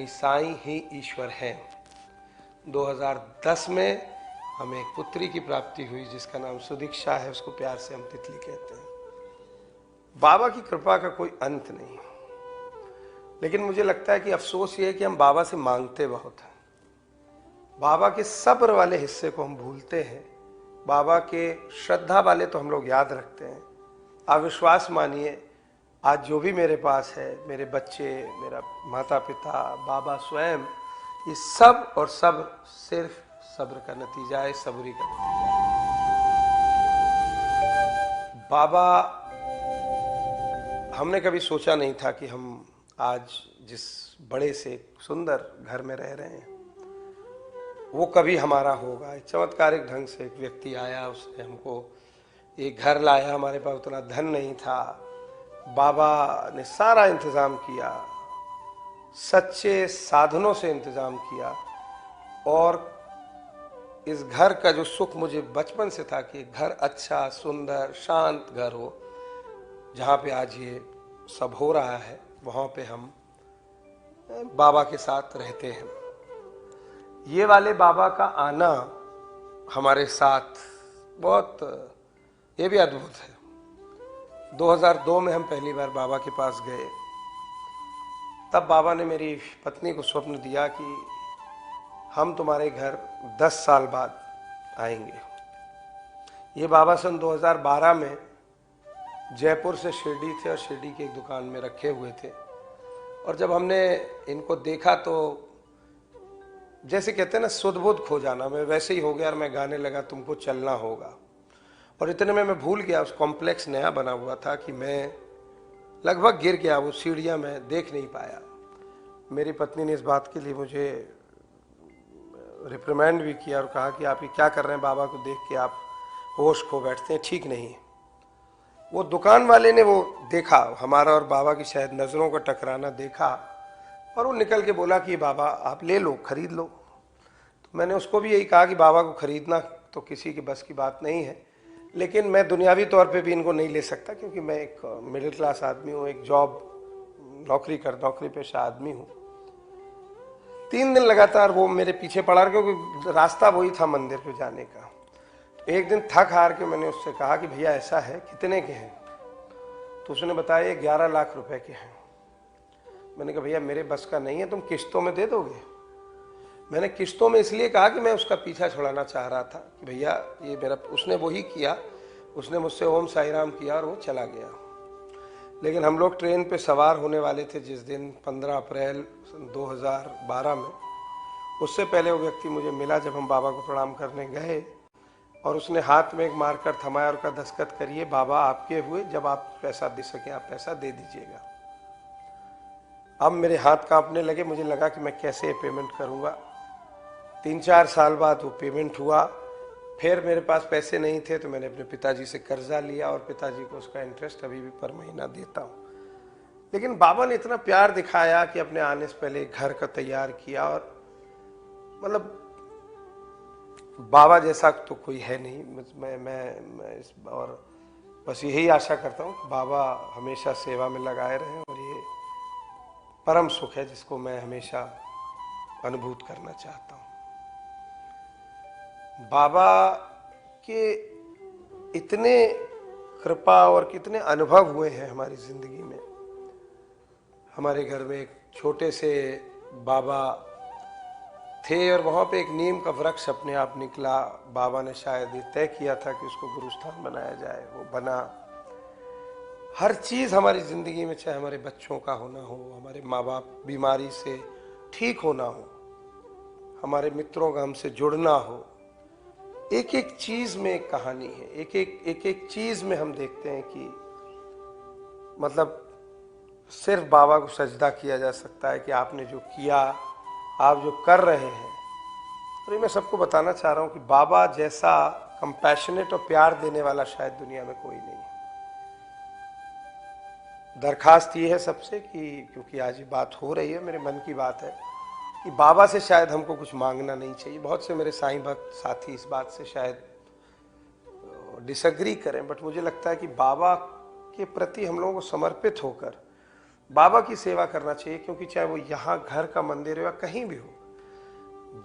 यानी साईं ही ईश्वर हैं। 2010 में हमें एक पुत्री की प्राप्ति हुई जिसका नाम सुदीक्षा है, उसको प्यार से हम तितली कहते हैं। बाबा की कृपा का कोई अंत नहीं, लेकिन मुझे लगता है कि अफसोस ये है कि हम बाबा से मांगते बहुत हैं। बाबा के सब्र वाले हिस्से को हम भूलते हैं। बाबा के श्रद्धा वाले तो हम लोग याद रखते हैं। आप विश्वास मानिए, आज जो भी मेरे पास है, मेरे बच्चे, मेरा माता पिता, बाबा स्वयं, ये सब और सब सिर्फ सब्र का नतीजा है, सबरी का नतीजा है। बाबा, हमने कभी सोचा नहीं था कि हम आज जिस बड़े से सुंदर घर में रह रहे हैं वो कभी हमारा होगा। एक चमत्कारिक ढंग से एक व्यक्ति आया, उसने हमको एक घर लाया। हमारे पास उतना धन नहीं था, बाबा ने सारा इंतजाम किया, सच्चे साधनों से इंतजाम किया। और इस घर का जो सुख मुझे बचपन से था कि घर अच्छा, सुंदर, शांत घर हो, जहाँ पे आज ये सब हो रहा है, वहाँ पे हम बाबा के साथ रहते हैं। ये वाले बाबा का आना हमारे साथ बहुत, ये भी अद्भुत है। 2002 में हम पहली बार बाबा के पास गए। तब बाबा ने मेरी पत्नी को स्वप्न दिया कि हम तुम्हारे घर 10 साल बाद आएंगे। ये बाबा सन 2012 में जयपुर से शिरडी थे और शिरडी की एक दुकान में रखे हुए थे। और जब हमने इनको देखा तो जैसे कहते हैं ना, सुध बुध खो जाना, मैं वैसे ही हो गया और मैं गाने लगा, तुमको चलना होगा। और इतने में मैं भूल गया, उस कॉम्प्लेक्स नया बना हुआ था कि मैं लगभग गिर गया, वो सीढ़ियाँ मैं देख नहीं पाया। मेरी पत्नी ने इस बात के लिए मुझे रिप्रिमेंड भी किया और कहा कि आप ये क्या कर रहे हैं, बाबा को देख के आप होश खो बैठते हैं, ठीक नहीं है। वो दुकान वाले ने वो देखा, हमारा और बाबा की शायद नज़रों का टकराना देखा, और वो निकल के बोला कि बाबा आप ले लो, खरीद लो। तो मैंने उसको भी यही कहा कि बाबा को खरीदना तो किसी की बस की बात नहीं है, लेकिन मैं दुनियावी तौर पे भी इनको नहीं ले सकता, क्योंकि मैं एक मिडिल क्लास आदमी हूँ, एक जॉब नौकरी पेशा आदमी हूँ। 3 दिन लगातार वो मेरे पीछे पड़ा, क्योंकि रास्ता वही था मंदिर पे जाने का। एक दिन थक हार के मैंने उससे कहा कि भैया ऐसा है, कितने के हैं? तो उसने बताया 11 लाख रुपए के हैं। मैंने कहा भैया मेरे बस का नहीं है, तुम किस्तों में दे दोगे? मैंने किस्तों में इसलिए कहा कि मैं उसका पीछा छुड़ाना चाह रहा था कि भैया ये मेरा, उसने वही किया, उसने मुझसे ओम साई राम किया और वो चला गया। लेकिन हम लोग ट्रेन पे सवार होने वाले थे जिस दिन 15 अप्रैल 2012 में। उससे पहले वो व्यक्ति मुझे मिला जब हम बाबा को प्रणाम करने गए, और उसने हाथ में एक मार्कर थमाया और कहा दस्तखत करिए, बाबा आपके हुए, जब आप पैसा दे सकें आप पैसा दे दीजिएगा। अब मेरे हाथ कांपने लगे, मुझे लगा कि मैं कैसे पेमेंट करूंगा। 3-4 साल बाद वो पेमेंट हुआ। फिर मेरे पास पैसे नहीं थे तो मैंने अपने पिताजी से कर्जा लिया, और पिताजी को उसका इंटरेस्ट अभी भी पर महीना देता हूँ। लेकिन बाबा ने इतना प्यार दिखाया कि अपने आने से पहले घर का तैयार किया, और मतलब बाबा जैसा तो कोई है नहीं। मैं इस, और बस यही आशा करता हूँ कि बाबा हमेशा सेवा में लगाए रहें, और ये परम सुख है जिसको मैं हमेशा अनुभूत करना चाहता हूँ। बाबा के इतने कृपा और कितने अनुभव हुए हैं हमारी जिंदगी में। हमारे घर में एक छोटे से बाबा थे, और वहाँ पे एक नीम का वृक्ष अपने आप निकला। बाबा ने शायद ये तय किया था कि उसको गुरुस्थान बनाया जाए, वो बना। हर चीज़ हमारी ज़िंदगी में, चाहे हमारे बच्चों का होना हो, हमारे माँ बाप बीमारी से ठीक होना हो, हमारे मित्रों का हमसे जुड़ना हो, एक एक चीज़ में एक कहानी है। एक एक चीज़ में हम देखते हैं कि मतलब सिर्फ बाबा को सजदा किया जा सकता है कि आपने जो किया, आप जो कर रहे हैं। तो मैं सबको बताना चाह रहा हूँ कि बाबा जैसा कंपैशनेट और प्यार देने वाला शायद दुनिया में कोई नहीं है। दरखास्त ये है सबसे कि, क्योंकि आज ये बात हो रही है, मेरे मन की बात है कि बाबा से शायद हमको कुछ मांगना नहीं चाहिए। बहुत से मेरे साईं भक्त साथी इस बात से शायद डिसएग्री करें, बट मुझे लगता है कि बाबा के प्रति हम लोगों को समर्पित होकर बाबा की सेवा करना चाहिए, क्योंकि चाहे वो यहाँ घर का मंदिर हो या कहीं भी हो,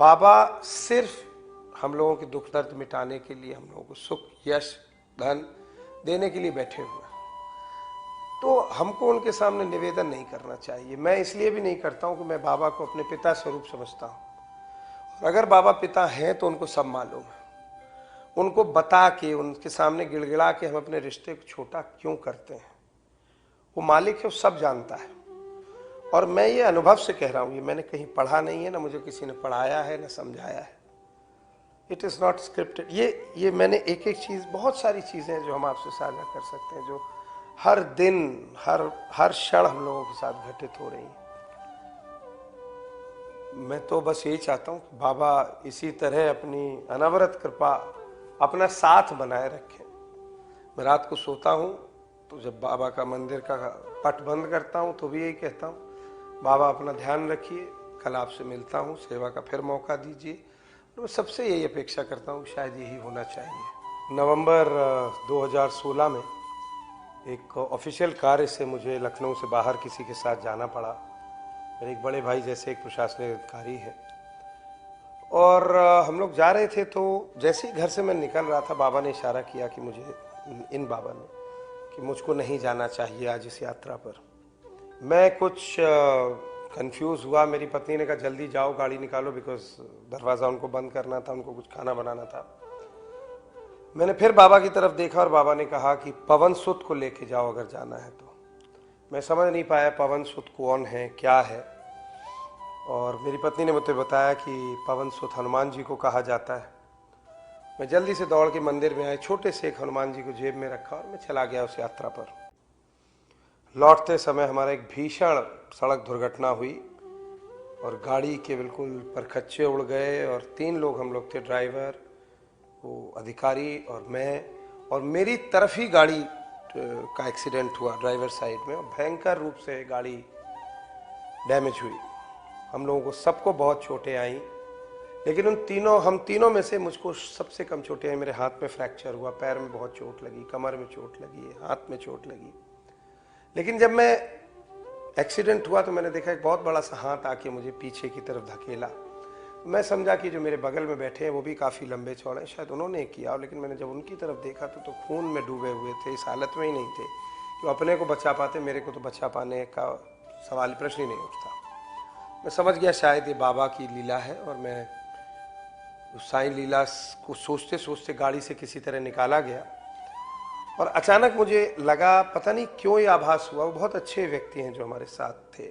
बाबा सिर्फ हम लोगों के दुख दर्द मिटाने के लिए, हम लोगों को सुख यश धन देने के लिए बैठे हुए हैं। तो हमको उनके सामने निवेदन नहीं करना चाहिए। मैं इसलिए भी नहीं करता हूं कि मैं बाबा को अपने पिता स्वरूप समझता हूं, और अगर बाबा पिता हैं तो उनको सब मालूम है। उनको बता के, उनके सामने गिड़गिड़ा के हम अपने रिश्ते को छोटा क्यों करते हैं? वो मालिक है, वो सब जानता है। और मैं ये अनुभव से कह रहा हूं, ये मैंने कहीं पढ़ा नहीं है, ना मुझे किसी ने पढ़ाया है, ना समझाया है। It is not scripted. ये मैंने एक एक चीज़, बहुत सारी चीज़ें जो हम आपसे साझा कर सकते हैं, जो हर दिन हर क्षण हम लोगों के साथ घटित हो रही हैं। मैं तो बस यही चाहता हूँ कि बाबा इसी तरह अपनी अनवरत कृपा, अपना साथ बनाए रखें। मैं रात को सोता हूँ तो जब बाबा का मंदिर का पट बंद करता हूँ तो भी यही कहता हूँ, बाबा अपना ध्यान रखिए, कल आपसे मिलता हूँ, सेवा का फिर मौका दीजिए। मैं सबसे यही अपेक्षा करता हूँ, शायद यही होना चाहिए। नवंबर 2016 में एक ऑफिशियल कार्य से मुझे लखनऊ से बाहर किसी के साथ जाना पड़ा। मेरे एक बड़े भाई जैसे एक प्रशासनिक अधिकारी है, और हम लोग जा रहे थे, तो जैसे ही घर से मैं निकल रहा था, बाबा ने इशारा किया कि मुझे, इन बाबा ने, कि मुझको नहीं जाना चाहिए आज इस यात्रा पर। मैं कुछ कंफ्यूज हुआ। मेरी पत्नी ने कहा जल्दी जाओ, गाड़ी निकालो, बिकॉज दरवाज़ा उनको बंद करना था, उनको कुछ खाना बनाना था। मैंने फिर बाबा की तरफ देखा और बाबा ने कहा कि पवन सुत को लेके जाओ अगर जाना है तो। मैं समझ नहीं पाया पवन सुत कौन है, क्या है। और मेरी पत्नी ने मुझे बताया कि पवन सुत हनुमान जी को कहा जाता है। मैं जल्दी से दौड़ के मंदिर में आया, छोटे से एक हनुमान जी को जेब में रखा और मैं चला गया उस यात्रा पर। लौटते समय हमारा एक भीषण सड़क दुर्घटना हुई और गाड़ी के बिल्कुल परखच्चे उड़ गए, और 3 लोग हम लोग थे, ड्राइवर, वो अधिकारी और मैं, और मेरी तरफ ही गाड़ी का एक्सीडेंट हुआ ड्राइवर साइड में, और भयंकर रूप से गाड़ी डैमेज हुई। हम लोगों को सबको बहुत चोटें आई, लेकिन हम तीनों में से मुझको सबसे कम चोटें आई। मेरे हाथ में फ्रैक्चर हुआ, पैर में बहुत चोट लगी, कमर में चोट लगी, हाथ में चोट लगी। लेकिन जब मैं एक्सीडेंट हुआ तो मैंने देखा एक बहुत बड़ा सा हाथ आके मुझे पीछे की तरफ धकेला। मैं समझा कि जो मेरे बगल में बैठे हैं वो भी काफ़ी लंबे चौड़े हैं, शायद उन्होंने किया। लेकिन मैंने जब उनकी तरफ देखा तो खून में डूबे हुए थे, इस हालत में ही नहीं थे कि अपने को बचा पाते, मेरे को तो बचा पाने का सवाल, प्रश्न ही नहीं उठता। मैं समझ गया शायद ये बाबा की लीला है, और मैं उस साईं लीला को सोचते सोचते गाड़ी से किसी तरह निकाला गया। और अचानक मुझे लगा, पता नहीं क्यों ये आभास हुआ, वो बहुत अच्छे व्यक्ति हैं जो हमारे साथ थे,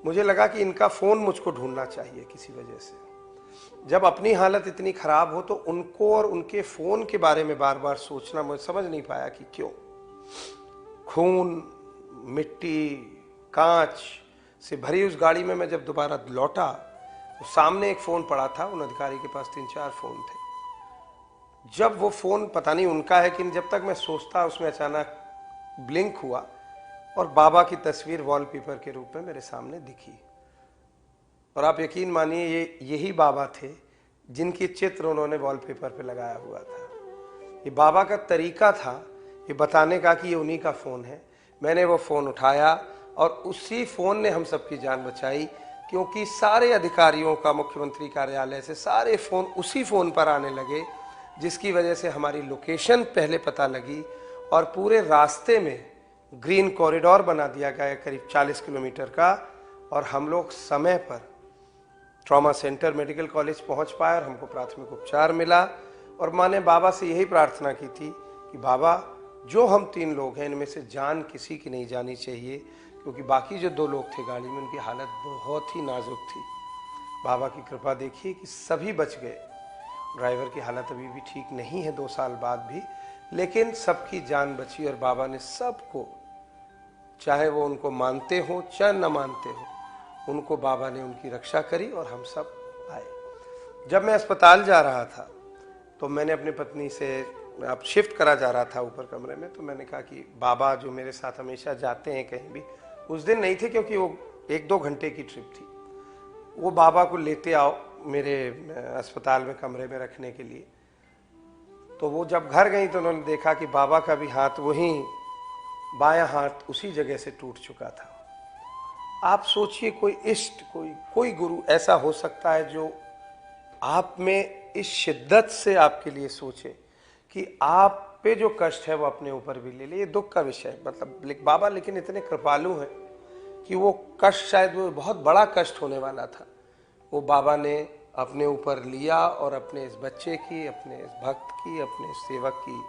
मुझे लगा कि इनका फ़ोन मुझको ढूंढना चाहिए किसी वजह से। जब अपनी हालत इतनी ख़राब हो तो उनको और उनके फ़ोन के बारे में बार बार सोचना, मुझे समझ नहीं पाया कि क्यों। खून, मिट्टी, कांच से भरी उस गाड़ी में मैं जब दोबारा लौटा तो सामने एक फ़ोन पड़ा था, उन अधिकारी के पास 3-4 फ़ोन थे। जब वो फ़ोन पता नहीं उनका है कि, जब तक मैं सोचता उसमें अचानक ब्लिंक हुआ और बाबा की तस्वीर वॉलपेपर के रूप में मेरे सामने दिखी। और आप यकीन मानिए यही बाबा थे जिनकी चित्र उन्होंने वॉलपेपर पे लगाया हुआ था। ये बाबा का तरीका था ये बताने का कि ये उन्हीं का फ़ोन है। मैंने वो फ़ोन उठाया और उसी फ़ोन ने हम सबकी जान बचाई, क्योंकि सारे अधिकारियों का मुख्यमंत्री कार्यालय से सारे फ़ोन उसी फ़ोन पर आने लगे, जिसकी वजह से हमारी लोकेशन पहले पता लगी और पूरे रास्ते में ग्रीन कॉरिडोर बना दिया गया करीब 40 किलोमीटर का, और हम लोग समय पर ट्रॉमा सेंटर मेडिकल कॉलेज पहुंच पाए और हमको प्राथमिक उपचार मिला। और मैंने बाबा से यही प्रार्थना की थी कि बाबा, जो हम 3 लोग हैं इनमें से जान किसी की नहीं जानी चाहिए, क्योंकि बाकी जो 2 लोग थे गाड़ी में उनकी हालत बहुत ही नाजुक थी। बाबा की कृपा देखिए कि सभी बच गए। ड्राइवर की हालत अभी भी ठीक नहीं है 2 साल बाद भी, लेकिन सबकी जान बची। और बाबा ने सबको, चाहे वो उनको मानते हो चाहे न मानते हो, उनको बाबा ने उनकी रक्षा करी और हम सब आए। जब मैं अस्पताल जा रहा था तो मैंने अपनी पत्नी से, अब शिफ्ट करा जा रहा था ऊपर कमरे में, तो मैंने कहा कि बाबा जो मेरे साथ हमेशा जाते हैं कहीं भी, उस दिन नहीं थे क्योंकि वो 1-2 घंटे की ट्रिप थी, वो बाबा को लेते आओ मेरे अस्पताल में कमरे में रखने के लिए। तो वो जब घर गई तो उन्होंने देखा कि बाबा का भी हाथ, वहीं बायां हाथ उसी जगह से टूट चुका था। आप सोचिए कोई इष्ट, कोई गुरु ऐसा हो सकता है जो आप में इस शिद्दत से आपके लिए सोचे कि आप पे जो कष्ट है वो अपने ऊपर भी ले ले। ये दुख का विषय है, मतलब बाबा लेकिन इतने कृपालु हैं कि वो कष्ट, शायद वो बहुत बड़ा कष्ट होने वाला था, वो बाबा ने अपने ऊपर लिया और अपने इस बच्चे की, अपने इस भक्त की, अपने इस सेवक की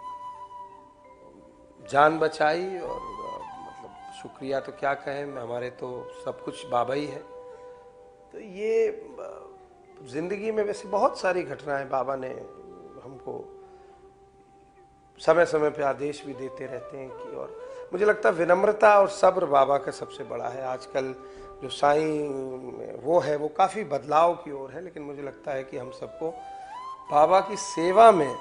जान बचाई। और मतलब शुक्रिया तो क्या कहें, हमारे तो सब कुछ बाबा ही है। तो ये जिंदगी में वैसे बहुत सारी घटनाएं बाबा ने हमको समय समय पे आदेश भी देते रहते हैं कि, और मुझे लगता है विनम्रता और सब्र बाबा का सबसे बड़ा है। आजकल जो साईं वो है वो काफ़ी बदलाव की ओर है, लेकिन मुझे लगता है कि हम सबको बाबा की सेवा में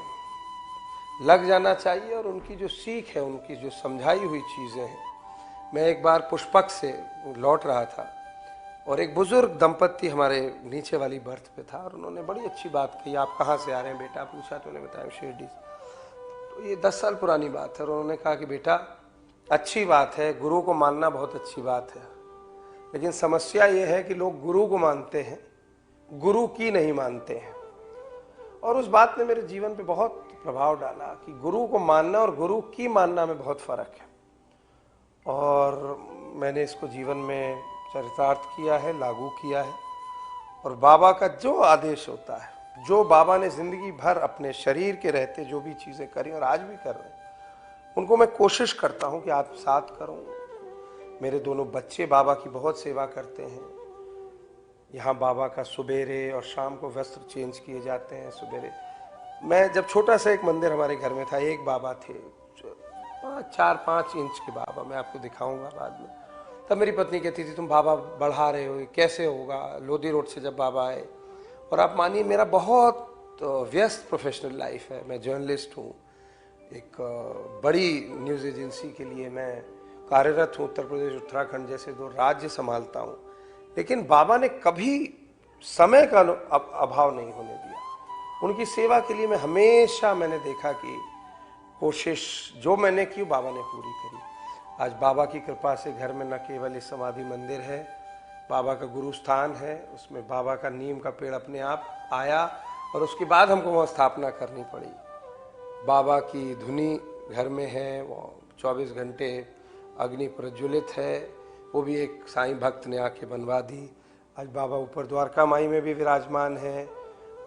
लग जाना चाहिए और उनकी जो सीख है, उनकी जो समझाई हुई चीज़ें हैं। मैं एक बार पुष्पक से लौट रहा था और एक बुजुर्ग दंपत्ति हमारे नीचे वाली बर्थ पे था और उन्होंने बड़ी अच्छी बात कही। आप कहाँ से आ रहे हैं बेटा, पूछा तो उन्होंने बताया शिरडी। तो ये 10 साल पुरानी बात है और उन्होंने कहा कि बेटा अच्छी बात है, गुरु को मानना बहुत अच्छी बात है, लेकिन समस्या ये है कि लोग गुरु को मानते हैं, गुरु की नहीं मानते हैं। और उस बात ने मेरे जीवन पे बहुत प्रभाव डाला कि गुरु को मानना और गुरु की मानना में बहुत फर्क है। और मैंने इसको जीवन में चरितार्थ किया है, लागू किया है। और बाबा का जो आदेश होता है, जो बाबा ने जिंदगी भर अपने शरीर के रहते जो भी चीज़ें करी और आज भी कर रहे हैं, उनको मैं कोशिश करता हूँ कि आत्मसात करूँ। मेरे दोनों बच्चे बाबा की बहुत सेवा करते हैं। यहाँ बाबा का सुबेरे और शाम को वस्त्र चेंज किए जाते हैं। सुबेरे मैं जब छोटा सा एक मंदिर हमारे घर में था, एक बाबा थे 4-5 इंच के बाबा, मैं आपको दिखाऊंगा बाद में। तब मेरी पत्नी कहती थी तुम बाबा बढ़ा रहे हो, कैसे होगा। लोधी रोड से जब बाबा आए, और आप मानिए मेरा बहुत व्यस्त प्रोफेशनल लाइफ है, मैं जर्नलिस्ट हूँ, एक बड़ी न्यूज़ एजेंसी के लिए मैं कार्यरत हूँ, उत्तर प्रदेश उत्तराखंड जैसे 2 राज्य संभालता हूँ, लेकिन बाबा ने कभी समय का अभाव नहीं होने दिया। उनकी सेवा के लिए मैं हमेशा, मैंने देखा कि कोशिश जो मैंने की बाबा ने पूरी करी। आज बाबा की कृपा से घर में न केवल इस समाधि मंदिर है, बाबा का गुरु स्थान है, उसमें बाबा का नीम का पेड़ अपने आप आया और उसके बाद हमको वहाँ स्थापना करनी पड़ी। बाबा की धुनी घर में है, वो 24 घंटे अग्नि प्रज्वलित है, वो भी एक साईं भक्त ने आके बनवा दी। आज बाबा ऊपर द्वारका माई में भी विराजमान है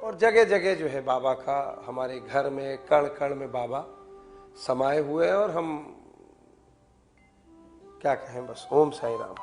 और जगह जगह जो है बाबा का, हमारे घर में कण कण में बाबा समाये हुए हैं। और हम क्या कहें, बस ओम साई राम।